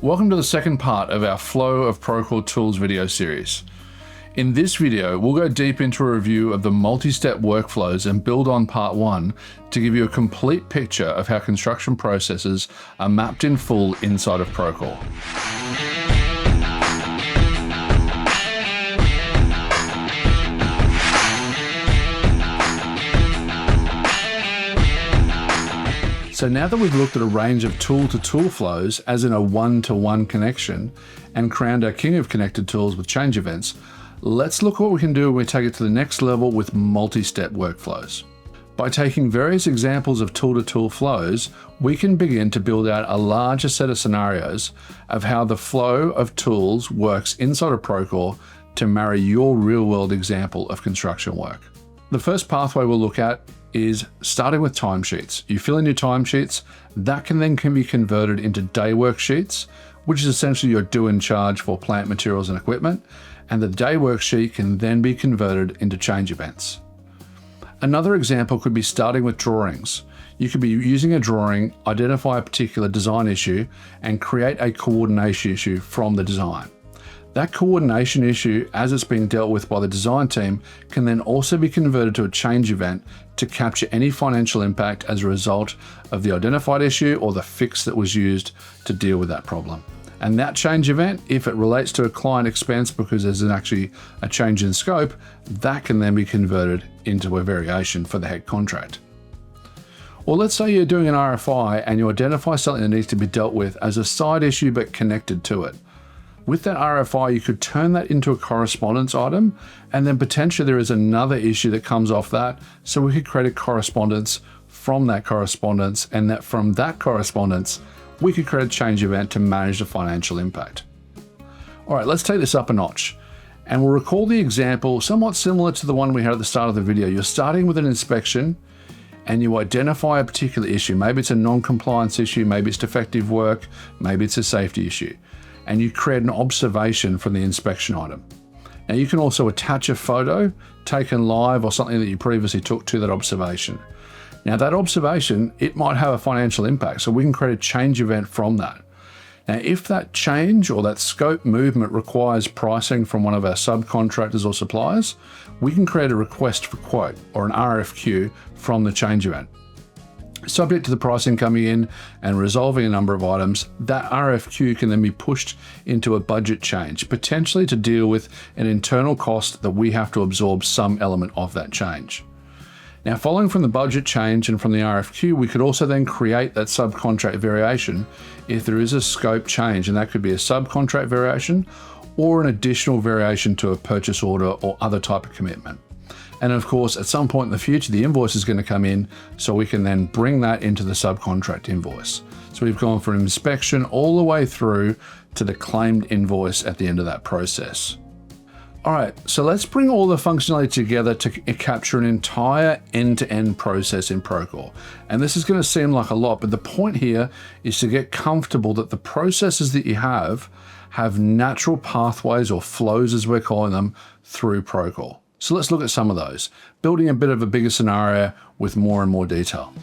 Welcome to the second part of our Flow of Procore Tools video series. In this video, we'll go deep into a review of the multi-step workflows and build on part one to give you a complete picture of how construction processes are mapped in full inside of Procore. So now that we've looked at a range of tool-to-tool flows, as in a one-to-one connection, and crowned our king of connected tools with change events, let's look what we can do when we take it to the next level with multi-step workflows. By taking various examples of tool-to-tool flows, we can begin to build out a larger set of scenarios of how the flow of tools works inside of Procore to marry your real-world example of construction work. The first pathway we'll look at is starting with timesheets. You fill in your timesheets, that can be converted into day worksheets, which is essentially your due and charge for plant materials and equipment, and the day worksheet can then be converted into change events. Another example could be starting with drawings. You could be using a drawing, identify a particular design issue, and create a coordination issue from the design. That coordination issue, as it's being dealt with by the design team, can then also be converted to a change event to capture any financial impact as a result of the identified issue or the fix that was used to deal with that problem. And that change event, if it relates to a client expense because there's actually a change in scope, that can then be converted into a variation for the head contract. Or let's say you're doing an RFI and you identify something that needs to be dealt with as a side issue but connected to it. With that RFI, you could turn that into a correspondence item, and then potentially there is another issue that comes off that, so we could create a correspondence from that correspondence, and that from that correspondence, we could create a change event to manage the financial impact. All right, let's take this up a notch, and we'll recall the example somewhat similar to the one we had at the start of the video. You're starting with an inspection, and you identify a particular issue. Maybe it's a non-compliance issue, maybe it's defective work, maybe it's a safety issue. And you create an observation from the inspection item. Now you can also attach a photo taken live or something that you previously took to that observation. Now that observation, it might have a financial impact, so we can create a change event from that. Now if that change or that scope movement requires pricing from one of our subcontractors or suppliers, we can create a request for quote or an RFQ from the change event. Subject to the pricing coming in and resolving a number of items, that RFQ can then be pushed into a budget change, potentially to deal with an internal cost that we have to absorb some element of that change. Now, following from the budget change and from the RFQ, we could also then create that subcontract variation if there is a scope change, and that could be a subcontract variation or an additional variation to a purchase order or other type of commitment. And of course, at some point in the future, the invoice is going to come in, so we can then bring that into the subcontract invoice. So we've gone from inspection all the way through to the claimed invoice at the end of that process. All right, so let's bring all the functionality together to capture an entire end-to-end process in Procore. And this is going to seem like a lot, but the point here is to get comfortable that the processes that you have natural pathways or flows, as we're calling them, through Procore. So let's look at some of those, building a bit of a bigger scenario with more and more detail.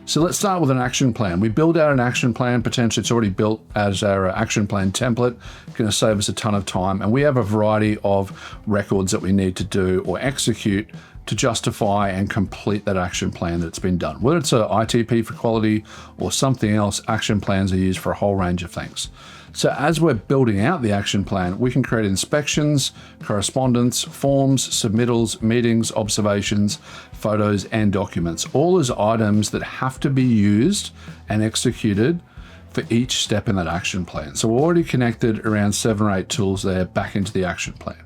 So let's start with an action plan. We build out an action plan, potentially it's already built as our action plan template, going to save us a ton of time. And we have a variety of records that we need to do or execute to justify and complete that action plan that's been done. Whether it's a ITP for quality or something else, action plans are used for a whole range of things. So as we're building out the action plan, we can create inspections, correspondence, forms, submittals, meetings, observations, photos, and documents, all as items that have to be used and executed for each step in that action plan. So we're already connected around 7 or 8 tools there back into the action plan.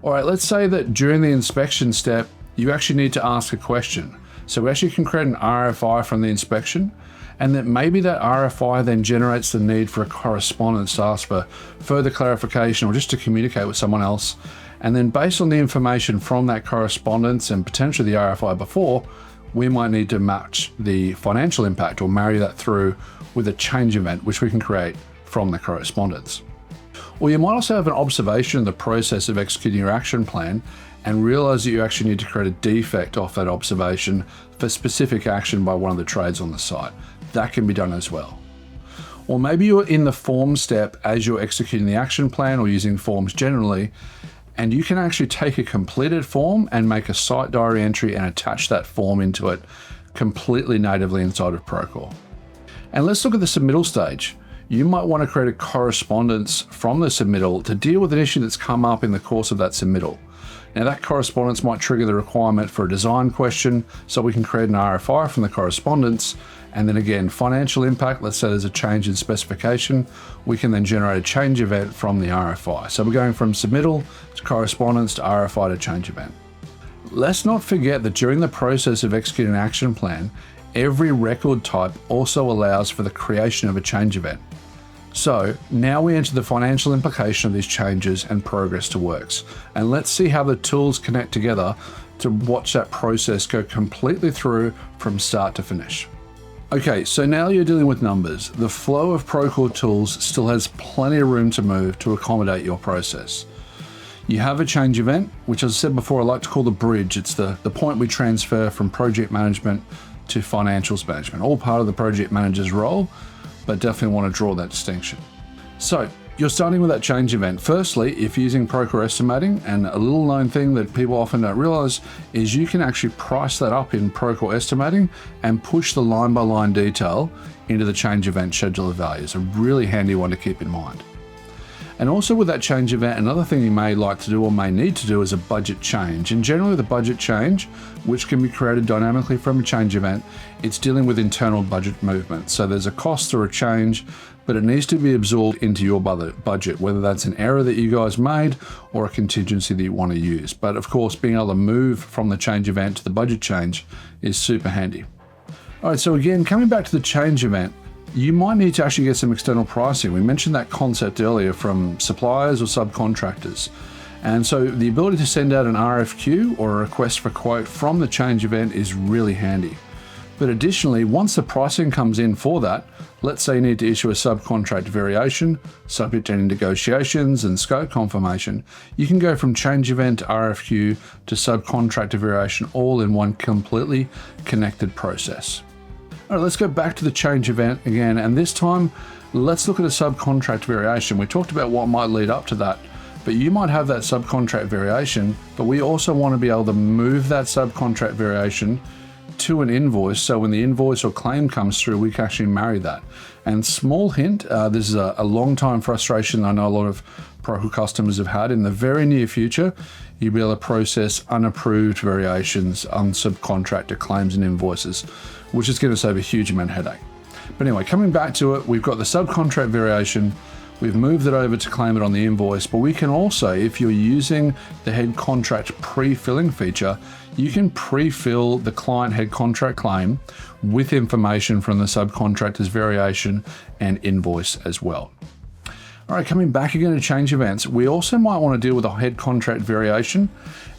All right, let's say that during the inspection step, you actually need to ask a question. So we actually can create an RFI from the inspection, and that maybe that RFI then generates the need for a correspondence to ask for further clarification or just to communicate with someone else. And then based on the information from that correspondence and potentially the RFI before, we might need to match the financial impact or marry that through with a change event, which we can create from the correspondence. Or you might also have an observation in the process of executing your action plan and realize that you actually need to create a defect off that observation for specific action by one of the trades on the site. That can be done as well. Or maybe you're in the form step as you're executing the action plan or using forms generally, and you can actually take a completed form and make a site diary entry and attach that form into it completely natively inside of Procore. And let's look at the submittal stage. You might want to create a correspondence from the submittal to deal with an issue that's come up in the course of that submittal. Now that correspondence might trigger the requirement for a design question, so we can create an RFI from the correspondence. And then again, financial impact, let's say there's a change in specification, we can then generate a change event from the RFI. So we're going from submittal to correspondence to RFI to change event. Let's not forget that during the process of executing an action plan, every record type also allows for the creation of a change event. So now we enter the financial implication of these changes and progress to works. And let's see how the tools connect together to watch that process go completely through from start to finish. Okay, so now you're dealing with numbers. The Flow of Procore tools still has plenty of room to move to accommodate your process. You have a change event, which as I said before, I like to call the bridge. It's the point we transfer from project management to financials management, all part of the project manager's role, but definitely want to draw that distinction. So you're starting with that change event. Firstly, if using Procore estimating, and a little known thing that people often don't realize is you can actually price that up in Procore estimating and push the line by line detail into the change event scheduler values. A really handy one to keep in mind. And also with that change event, another thing you may like to do or may need to do is a budget change. And generally the budget change, which can be created dynamically from a change event, it's dealing with internal budget movement. So there's a cost or a change, but it needs to be absorbed into your budget, whether that's an error that you guys made or a contingency that you want to use. But of course, being able to move from the change event to the budget change is super handy. All right, so again, coming back to the change event, you might need to actually get some external pricing. We mentioned that concept earlier from suppliers or subcontractors. And so the ability to send out an RFQ or a request for quote from the change event is really handy. But additionally, once the pricing comes in for that, let's say you need to issue a subcontract variation, subject to any negotiations and scope confirmation, you can go from change event to RFQ to subcontractor variation all in one completely connected process. All right, let's go back to the change event again, and this time let's look at a subcontract variation. We talked about what might lead up to that, but you might have that subcontract variation, but we also want to be able to move that subcontract variation to an invoice, so when the invoice or claim comes through, we can actually marry that. And small hint, this is a long time frustration I know a lot of Procore customers have had. In the very near future, you'll be able to process unapproved variations on subcontractor claims and invoices, which is going to save a huge amount of headache. But anyway, coming back to it, we've got the subcontract variation. We've moved it over to claim it on the invoice, but we can also, if you're using the head contract pre-filling feature, you can pre-fill the client head contract claim with information from the subcontractor's variation and invoice as well. All right, coming back again to change events, we also might want to deal with a head contract variation,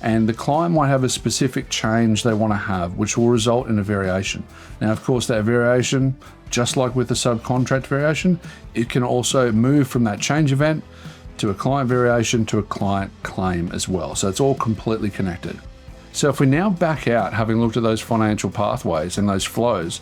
and the client might have a specific change they want to have, which will result in a variation. Now, of course, that variation, just like with the subcontract variation, it can also move from that change event to a client variation to a client claim as well. So it's all completely connected. So if we now back out, having looked at those financial pathways and those flows,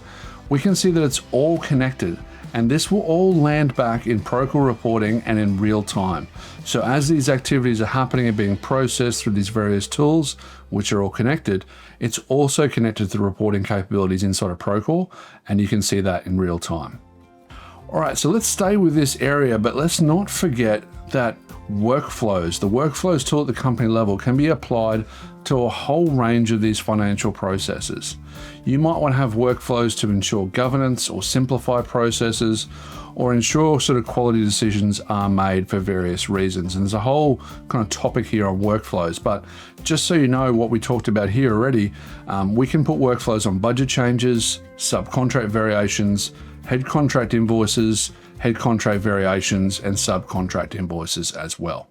we can see that it's all connected, and this will all land back in Procore reporting and in real time. So as these activities are happening and being processed through these various tools, which are all connected, it's also connected to the reporting capabilities inside of Procore, and you can see that in real time. All right, so let's stay with this area, but let's not forget that workflows, the workflows tool at the company level, can be applied to a whole range of these financial processes. You might want to have workflows to ensure governance or simplify processes or ensure sort of quality decisions are made for various reasons. And there's a whole kind of topic here on workflows, but just so you know what we talked about here already, we can put workflows on budget changes, subcontract variations, head contract invoices, head contract variations, and subcontract invoices as well.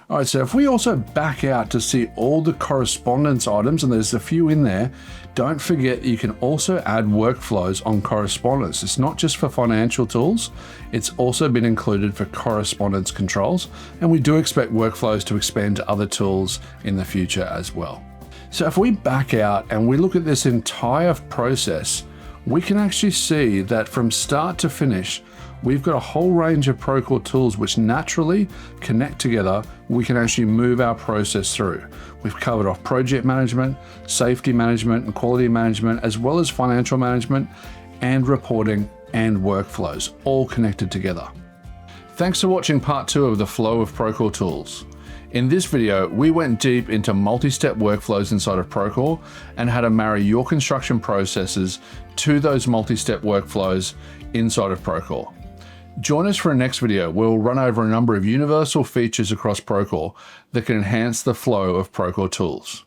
All right, so if we also back out to see all the correspondence items, and there's a few in there, don't forget you can also add workflows on correspondence. It's not just for financial tools, it's also been included for correspondence controls, and we do expect workflows to expand to other tools in the future as well. So if we back out and we look at this entire process, we can actually see that from start to finish, we've got a whole range of Procore tools which naturally connect together. We can actually move our process through. We've covered off project management, safety management, and quality management, as well as financial management and reporting and workflows, all connected together. Thanks for watching part 2 of the Flow of Procore tools. In this video, we went deep into multi-step workflows inside of Procore and how to marry your construction processes to those multi-step workflows inside of Procore. Join us for a next video where we'll run over a number of universal features across Procore that can enhance the flow of Procore tools.